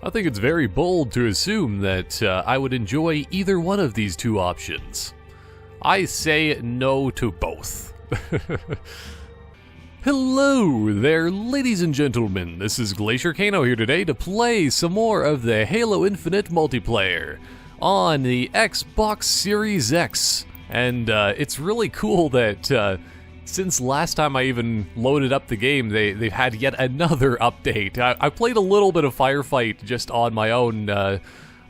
I think it's very bold to assume that I would enjoy either one of these two options. I say no to both. Hello there, ladies and gentlemen. This is Glaciercano here today to play some more of the Halo Infinite multiplayer on the Xbox Series X. And it's really cool that since last time I even loaded up the game, they've had yet another update. I played a little bit of Firefight just on my own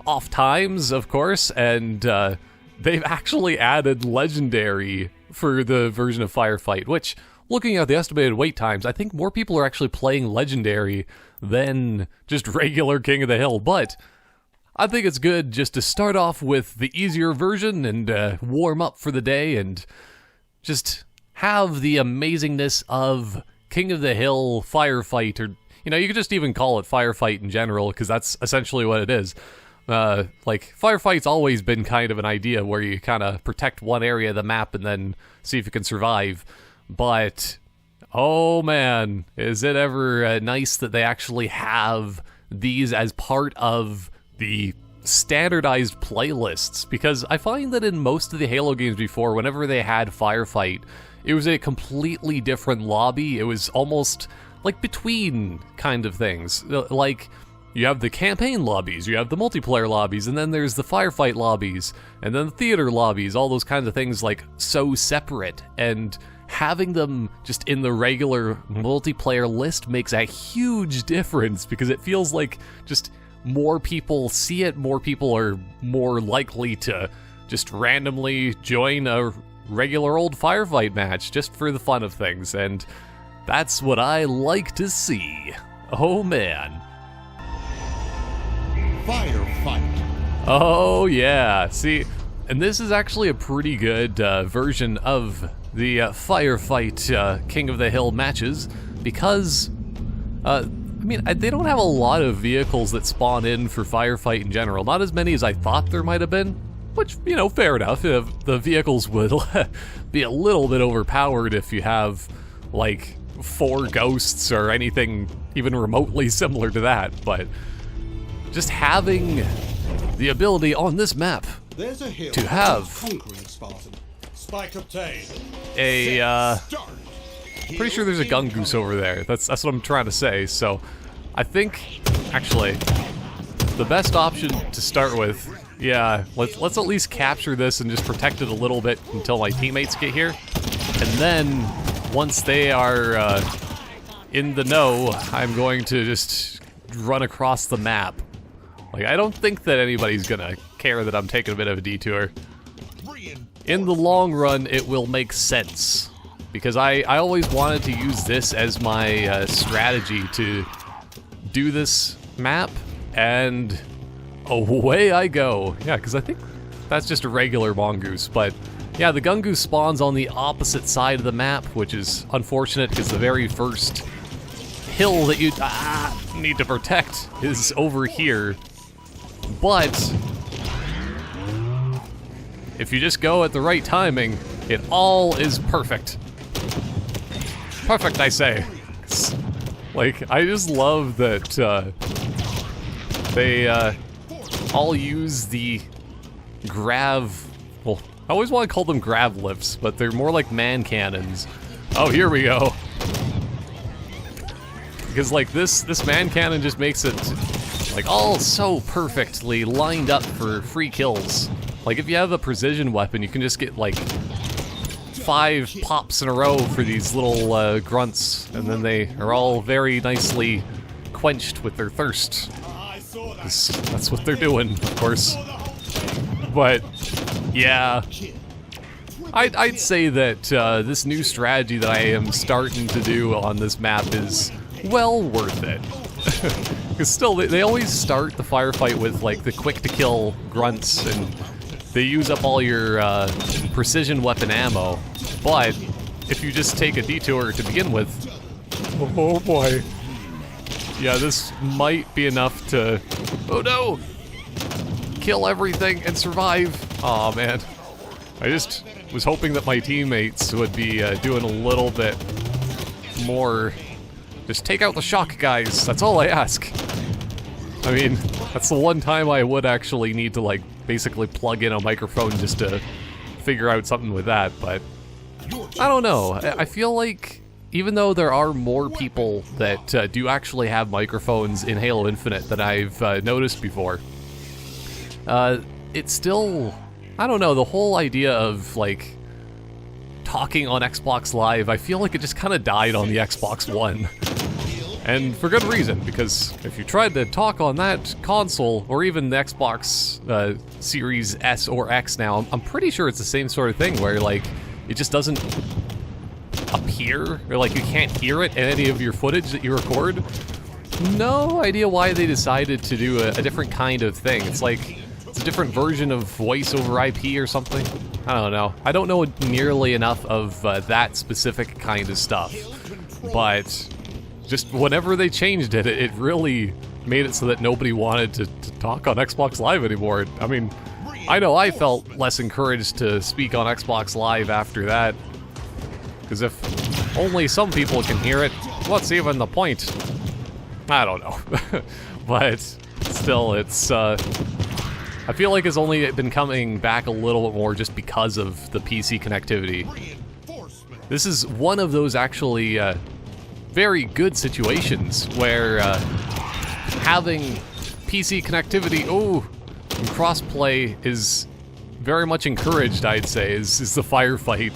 off times, of course, and they've actually added Legendary for the version of Firefight, which, looking at the estimated wait times, I think more people are actually playing Legendary than just regular King of the Hill, but I think it's good just to start off with the easier version and warm up for the day and just have the amazingness of King of the Hill Firefight, or, you know, you could just even call it Firefight in general, because that's essentially what it is. Like, Firefight's always been kind of an idea where you kind of protect one area of the map and then see if you can survive, but oh man, is it ever nice that they actually have these as part of the standardized playlists, because I find that in most of the Halo games before, whenever they had Firefight, it was a completely different lobby. It was almost like between kind of things. Like, you have the campaign lobbies, you have the multiplayer lobbies, and then there's the Firefight lobbies, and then the theater lobbies, all those kinds of things, like, so separate. And having them just in the regular multiplayer list makes a huge difference, because it feels like just more people see it, more people are more likely to just randomly join a regular old Firefight match just for the fun of things, and that's what I like to see. Oh man. Firefight. Oh yeah, see, and this is actually a pretty good version of the Firefight King of the Hill matches, because I mean, they don't have a lot of vehicles that spawn in for Firefight in general. Not as many as I thought there might have been, which, you know, fair enough. The vehicles would be a little bit overpowered if you have, like, 4 ghosts or anything even remotely similar to that, but just having the ability on this map to have a, pretty sure there's a Gungoose over there. That's what I'm trying to say. So I think, actually, the best option to start with, yeah, let's at least capture this and just protect it a little bit until my teammates get here. And then, once they are in the know, I'm going to just run across the map. Like, I don't think that anybody's gonna care that I'm taking a bit of a detour. In the long run, it will make sense, because I always wanted to use this as my strategy to do this map, and away I go. Yeah, because I think that's just a regular mongoose, but yeah, the Gungoose spawns on the opposite side of the map, which is unfortunate because the very first hill that you need to protect is over here. But if you just go at the right timing, it all is perfect. Perfect, I say. Like, I just love that they all use the well, I always want to call them grav lifts, but they're more like man cannons. Oh, here we go. Because, like, this man cannon just makes it, like, all so perfectly lined up for free kills. Like, if you have a precision weapon, you can just get, like, 5 pops in a row for these little grunts, and then they are all very nicely quenched with their thirst. That's what they're doing, of course. But, yeah, I'd say that this new strategy that I am starting to do on this map is well worth it. Because still, they always start the Firefight with, like, the quick-to-kill grunts, and they use up all your precision weapon ammo. But if you just take a detour to begin with, oh boy. Yeah, this might be enough to, oh no, kill everything and survive. Aw, man. I just was hoping that my teammates would be doing a little bit more. Just take out the shock guys, that's all I ask. I mean, that's the one time I would actually need to, like, basically plug in a microphone just to figure out something with that, but I don't know. I feel like even though there are more people that do actually have microphones in Halo Infinite than I've noticed before, it's still, I don't know, the whole idea of, like, talking on Xbox Live, I feel like it just kind of died on the Xbox One. And for good reason, because if you tried to talk on that console, or even the Xbox Series S or X now, I'm pretty sure it's the same sort of thing where, like, it just doesn't appear, or like you can't hear it in any of your footage that you record. No idea why they decided to do a different kind of thing. It's like, it's a different version of voice over IP or something. I don't know. I don't know nearly enough of that specific kind of stuff, but just whenever they changed it, it really made it so that nobody wanted to talk on Xbox Live anymore. I mean, I know I felt less encouraged to speak on Xbox Live after that, because if only some people can hear it, what's even the point? I don't know. But still, it's, I feel like it's only been coming back a little bit more just because of the PC connectivity. This is one of those actually very good situations where having PC connectivity, and crossplay is very much encouraged, I'd say, is the Firefight.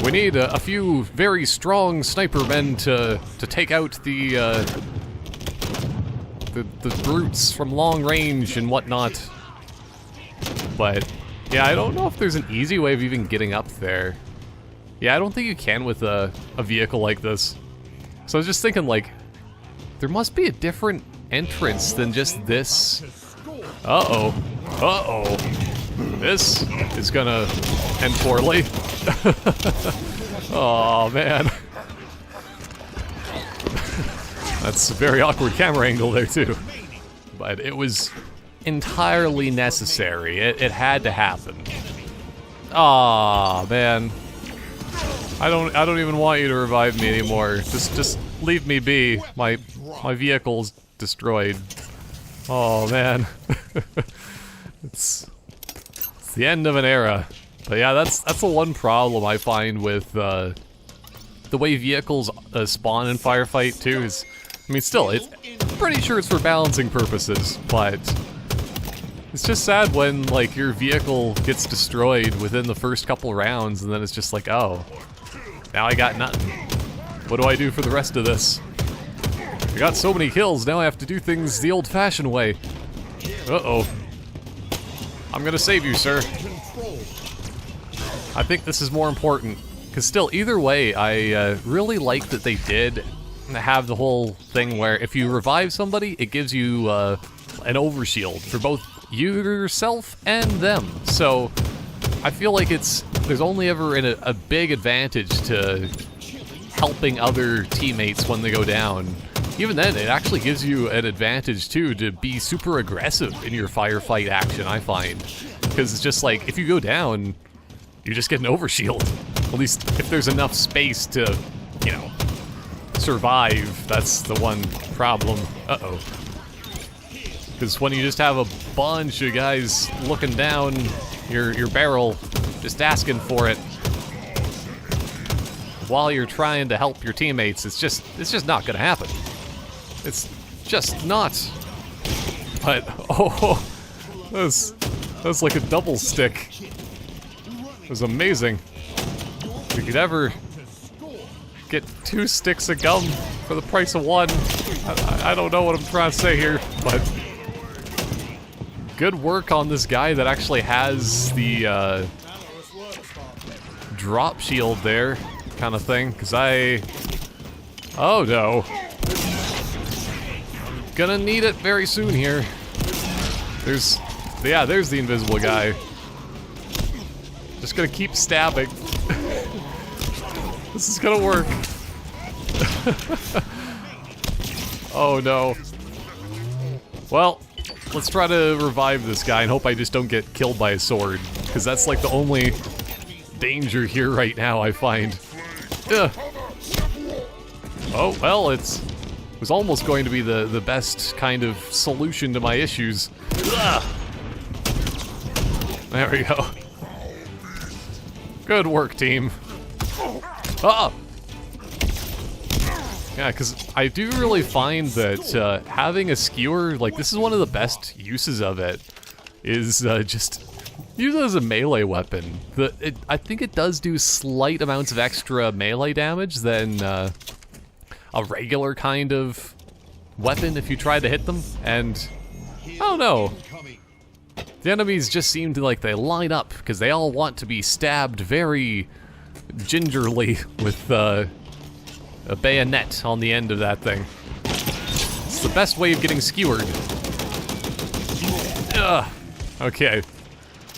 We need a few very strong sniper men to take out the brutes from long range and whatnot. But yeah, I don't know if there's an easy way of even getting up there. Yeah, I don't think you can with a vehicle like this. So I was just thinking, like, there must be a different entrance than just this. Uh-oh. Uh-oh. This is gonna end poorly. Oh, man. That's a very awkward camera angle there, too. But it was entirely necessary. It had to happen. Aw, man. I don't even want you to revive me anymore. Just leave me be. My vehicle's destroyed. Oh, man. It's the end of an era. But yeah, that's the one problem I find with the way vehicles spawn in Firefight too. Is, I mean, still, I'm pretty sure it's for balancing purposes, but it's just sad when, like, your vehicle gets destroyed within the first couple rounds, and then it's just like, oh, now I got nothing. What do I do for the rest of this? I got so many kills, now I have to do things the old-fashioned way. Uh-oh. I'm gonna save you, sir. I think this is more important, because still, either way, I really like that they did have the whole thing where if you revive somebody, it gives you an overshield for both you yourself and them. So I feel like there's only ever a big advantage to helping other teammates when they go down. Even then, it actually gives you an advantage too to be super aggressive in your firefight action, I find. Because it's just like, if you go down, you just get an overshield. At least if there's enough space to, you know, survive. That's the one problem. Uh-oh. Because when you just have a bunch of guys looking down your barrel, just asking for it, while you're trying to help your teammates, it's just not gonna happen. It's just not. But, oh, that's like a double stick. It was amazing. If you could ever get 2 sticks of gum for the price of 1, I don't know what I'm trying to say here, but good work on this guy that actually has the drop shield there, kind of thing, because oh no. Gonna need it very soon here. There's the invisible guy. Just gonna keep stabbing. This is gonna work. Oh no. Well, let's try to revive this guy and hope I just don't get killed by a sword, because that's like the only danger here right now, I find. Ugh. Oh, well, it's was almost going to be the best kind of solution to my issues. Ugh. There we go. Good work, team. Ah! Yeah, because I do really find that having a skewer, like, this is one of the best uses of it, is just use it as a melee weapon. I think it does do slight amounts of extra melee damage than a regular kind of weapon if you try to hit them, and I don't know. The enemies just seem to, like, they line up because they all want to be stabbed very gingerly with a bayonet on the end of that thing. It's the best way of getting skewered. Ugh. Okay.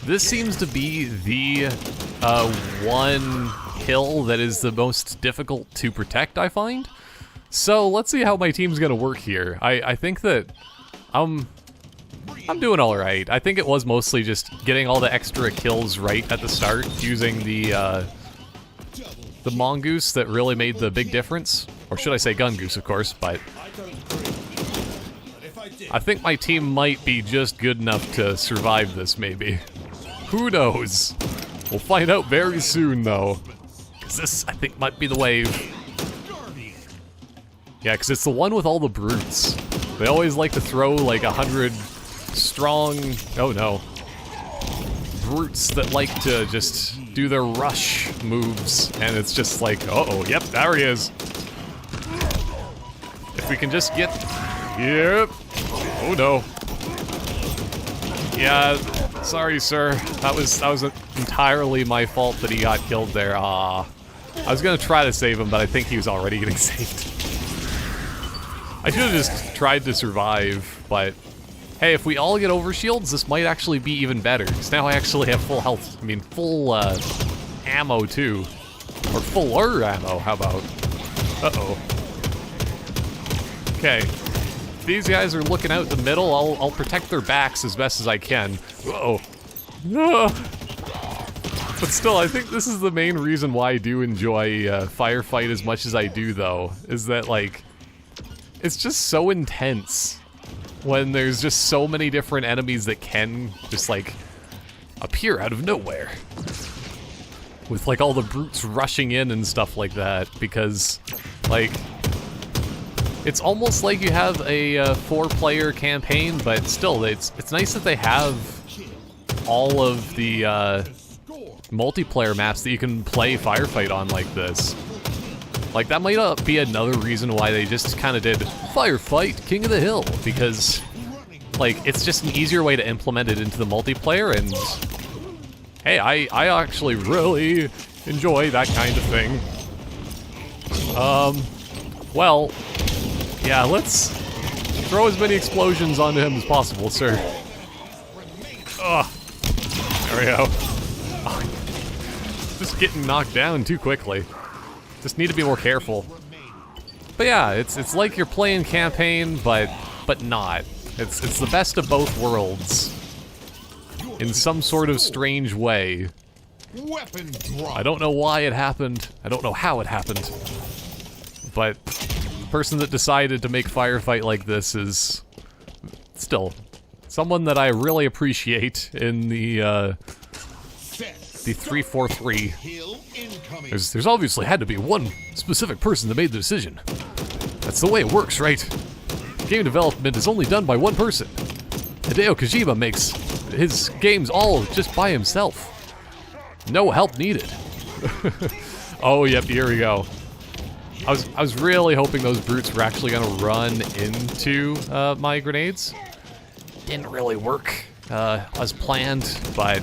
This seems to be the one hill that is the most difficult to protect, I find. So let's see how my team's gonna work here. I think that I'm doing alright. I think it was mostly just getting all the extra kills right at the start, using the Mongoose that really made the big difference. Or should I say Gungoose, of course, but I think my team might be just good enough to survive this, maybe. Who knows? We'll find out very soon, though. Because this, I think, might be the wave. Yeah, because it's the one with all the brutes. They always like to throw, like, 100 strong... Oh, no. Brutes that like to just do their rush moves, and it's just like, uh-oh, yep, there he is. If we can just get... Yep. Oh, no. Yeah, sorry, sir. That was entirely my fault that he got killed there. I was gonna try to save him, but I think he was already getting saved. I should have just tried to survive, but hey, if we all get overshields, this might actually be even better. Because now I actually have full health. I mean, full ammo too, or fuller ammo. How about? Uh-oh. Okay. If these guys are looking out the middle, I'll protect their backs as best as I can. Uh-oh. But still, I think this is the main reason why I do enjoy Firefight as much as I do, though, is that, like, it's just so intense when there's just so many different enemies that can just, like, appear out of nowhere. With, like, all the brutes rushing in and stuff like that, because, like... It's almost like you have a 4-player campaign, but still, it's nice that they have all of the multiplayer maps that you can play Firefight on like this. Like, that might be another reason why they just kind of did Firefight King of the Hill, because, like, it's just an easier way to implement it into the multiplayer, and hey, I actually really enjoy that kind of thing. Well... Yeah, let's throw as many explosions onto him as possible, sir. Ugh. There we go. Oh, just getting knocked down too quickly. Just need to be more careful. But yeah, it's like you're playing campaign, but not. It's the best of both worlds. In some sort of strange way. I don't know why it happened. I don't know how it happened. But... person that decided to make Firefight like this is still someone that I really appreciate in the 343. There's obviously had to be one specific person that made the decision. That's the way it works, right? Game development is only done by one person. Hideo Kojima makes his games all just by himself. No help needed. Oh, yep, here we go. I was really hoping those brutes were actually gonna run into my grenades. Didn't really work as planned, but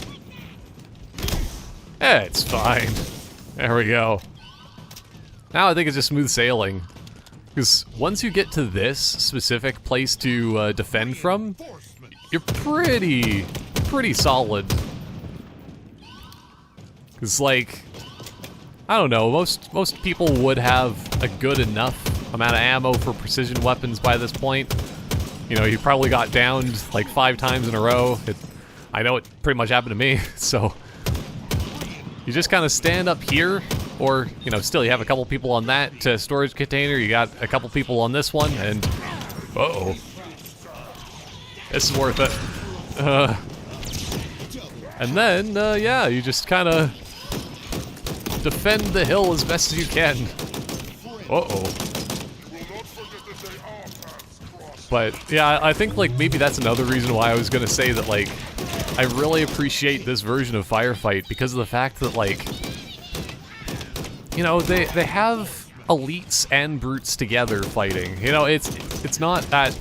it's fine. There we go. Now I think it's just smooth sailing. Because once you get to this specific place to defend from, you're pretty solid. Because, like, I don't know, most people would have a good enough amount of ammo for precision weapons by this point. You know, you probably got downed like 5 times in a row. I know it pretty much happened to me, so... You just kind of stand up here, Or, you know, still you have a couple people on that storage container, you got a couple people on this one, and... Uh-oh. This is worth it. And then, yeah, you just kind of defend the hill as best as you can. Uh-oh. But, yeah, I think, like, maybe that's another reason why I was gonna say that, like, I really appreciate this version of Firefight because of the fact that, like, you know, they have elites and brutes together fighting. You know, it's not that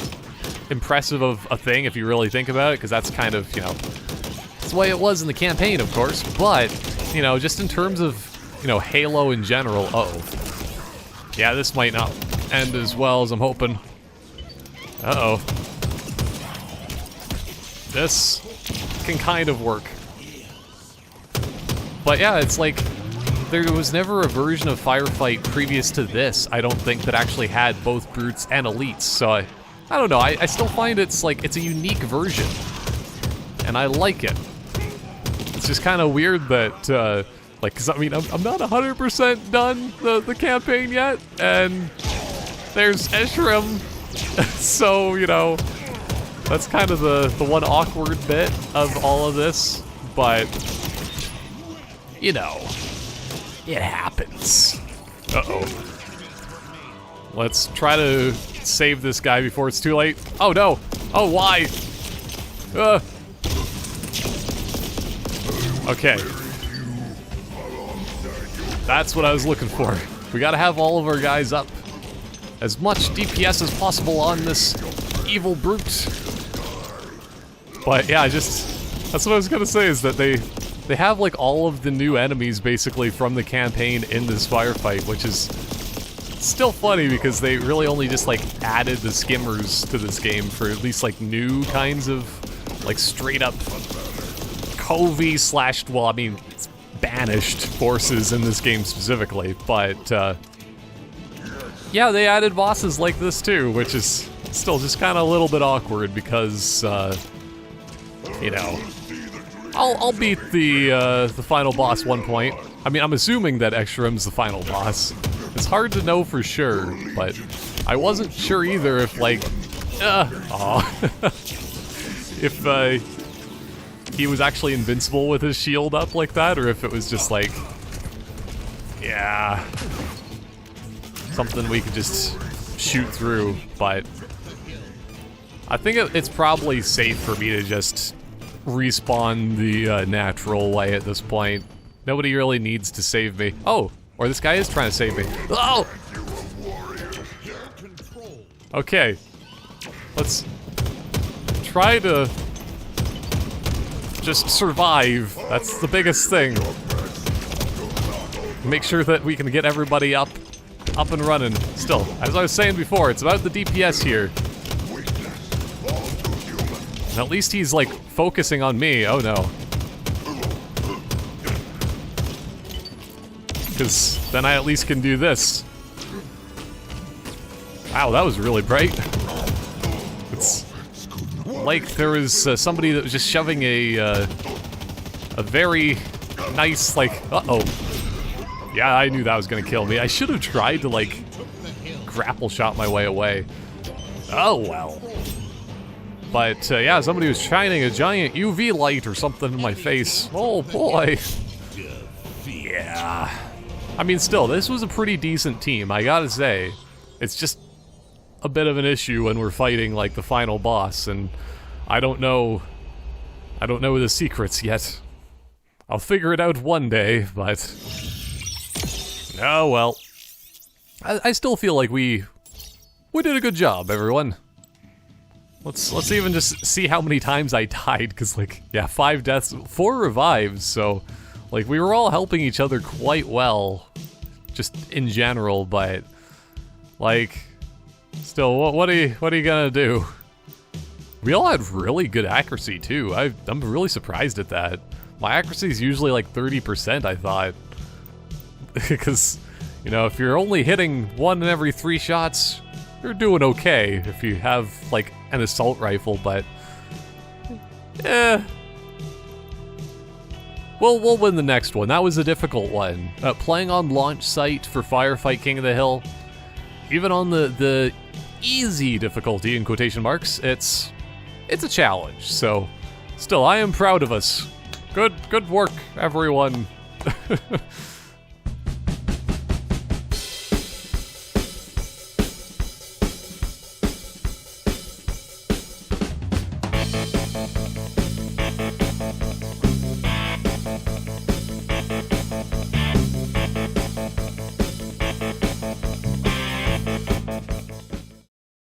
impressive of a thing if you really think about it, because that's kind of, you know, it's the way it was in the campaign, of course, but, you know, just in terms of, you know, Halo in general, uh-oh. Yeah, this might not end as well as I'm hoping. Uh-oh. This can kind of work. But yeah, it's like, there was never a version of Firefight previous to this, I don't think, that actually had both brutes and elites, so I don't know, I still find it's like, it's a unique version. And I like it. It's just kind of weird that, like, cause I mean, I'm not 100% done the campaign yet, and there's Esherim, so, you know, that's kind of the one awkward bit of all of this, but, you know, it happens. Uh-oh. Let's try to save this guy before it's too late. Oh no! Oh, why? Okay. That's what I was looking for. We gotta have all of our guys up. As much DPS as possible on this evil brute. But yeah, that's what I was gonna say, is that they have like all of the new enemies basically from the campaign in this Firefight, which is still funny because they really only just like added the skimmers to this game for at least like new kinds of like straight up Covey / well, I mean, it's banished forces in this game specifically, but yeah, they added bosses like this too, which is still just kind of a little bit awkward because you know, I'll beat the final boss one point. I mean, I'm assuming that Esherim's the final boss. It's hard to know for sure, but I wasn't sure either if, like, if he was actually invincible with his shield up like that, or if it was just like, yeah, something we could just shoot through, but I think it's probably safe for me to just respawn the natural way at this point. Nobody really needs to save me. Oh, or this guy is trying to save me. Oh! Okay. Let's try to just survive. That's the biggest thing. Make sure that we can get everybody up and running. Still, as I was saying before, it's about the DPS here. And at least he's, like, focusing on me. Oh, no. Because then I at least can do this. Wow, that was really bright. It's like there was somebody that was just shoving a very nice, like, uh-oh. Yeah, I knew that was gonna kill me. I should have tried to, like, grapple shot my way away. Oh, well. But, yeah, somebody was shining a giant UV light or something in my face. Oh, boy. Yeah. I mean, still, this was a pretty decent team, I gotta say. It's just a bit of an issue when we're fighting, like, the final boss, and I don't know the secrets yet. I'll figure it out one day, but... oh, well. I still feel like we did a good job, everyone. Let's even just see how many times I died, because, like, yeah, 5 deaths, 4 revives, so... like, we were all helping each other quite well, just in general, but, like, still, what are you gonna do? We all had really good accuracy, too. I'm really surprised at that. My accuracy is usually like 30%, I thought. Because, you know, if you're only hitting 1 in every 3 shots, you're doing okay if you have, like, an assault rifle, but... We'll win the next one. That was a difficult one. Playing on launch site for Firefight King of the Hill, even on the easy difficulty, in quotation marks, it's a challenge. So, still, I am proud of us. Good work, everyone.